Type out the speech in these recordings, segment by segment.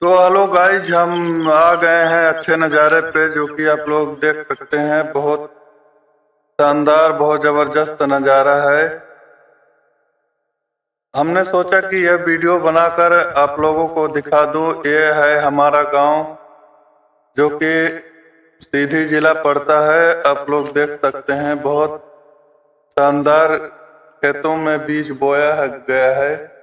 तो hello guys, हम आ गए हैं अच्छे नज़ारे पे, जो कि आप लोग देख सकते हैं। बहुत शानदार, बहुत ज़बरदस्त नज़ारा है। हमने सोचा कि यह वीडियो बनाकर आप लोगों को दिखा दूं। ये है हमारा गांव, जो कि सीधी जिला पड़ता है। आप लोग देख सकते हैं, बहुत शानदार खेतों में बीज बोया गया है।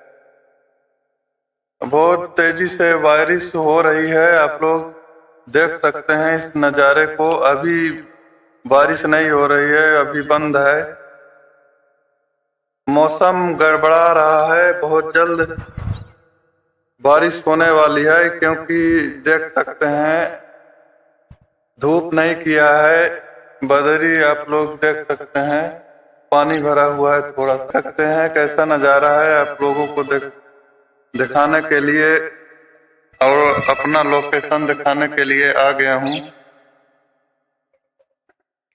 बहुत तेजी से बारिश हो रही है, आप लोग देख सकते हैं इस नज़ारे को। अभी बारिश नहीं हो रही है, अभी बंद है। मौसम गड़बड़ा रहा है, बहुत जल्द बारिश होने वाली है, क्योंकि देख सकते हैं धूप नहीं किया है। बदरी आप लोग देख सकते हैं, पानी भरा हुआ है। थोड़ा सकते हैं कैसा नज़ारा है, आप लोगों को दिखाने के लिए और अपना लोकेशन दिखाने के लिए आ गया हूँ।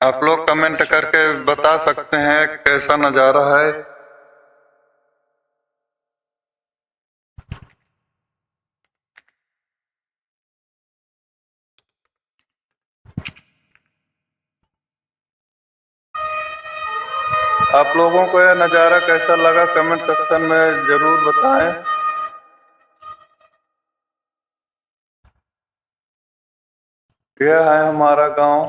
आप लोग कमेंट करके बता सकते हैं कैसा नज़ारा है। आप लोगों को यह नज़ारा कैसा लगा, कमेंट सेक्शन में जरूर बताएं। यह है हमारा गांव।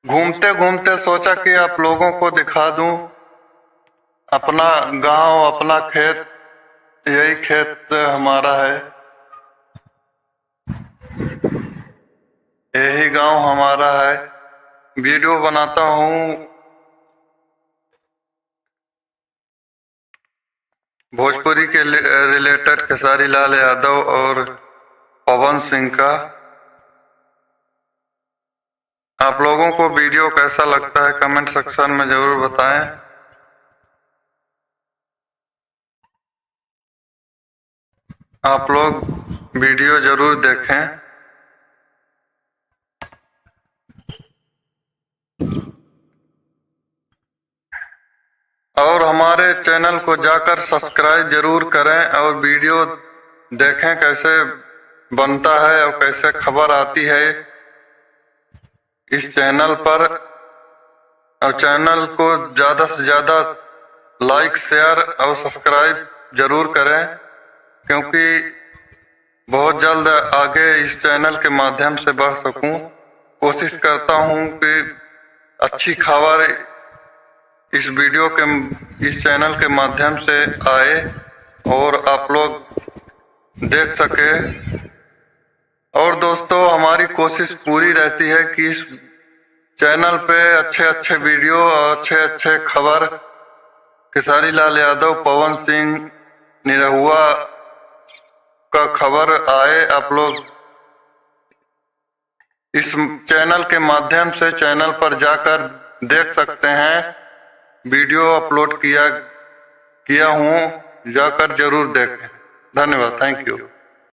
घूमते घूमते सोचा कि आप लोगों को दिखा दूं अपना गांव, अपना खेत। यही खेत हमारा है, यही गांव हमारा है। वीडियो बनाता हूँ भोजपुरी के रिलेटेड खेसारी लाल यादव और पवन सिंह का। आप लोगों को वीडियो कैसा लगता है कमेंट सेक्शन में जरूर बताएं। आप लोग वीडियो जरूर देखें। और हमारे चैनल को जाकर सब्सक्राइब जरूर करें और वीडियो देखें कैसे बनता है और कैसे खबर आती है इस चैनल पर। और चैनल को ज़्यादा से ज़्यादा लाइक, शेयर और सब्सक्राइब जरूर करें, क्योंकि बहुत जल्द आगे इस चैनल के माध्यम से बढ़ सकूं। कोशिश करता हूं कि अच्छी खबर इस चैनल के माध्यम से आए और आप लोग देख सके। और दोस्तों, हमारी कोशिश पूरी रहती है कि इस चैनल पे अच्छे अच्छे वीडियो और अच्छे अच्छे खबर खेसारी लाल यादव, पवन सिंह, निरहुआ का खबर आए। आप लोग इस चैनल के माध्यम से चैनल पर जाकर देख सकते हैं। वीडियो अपलोड किया हूँ, जाकर जरूर देखें। धन्यवाद, थैंक यू।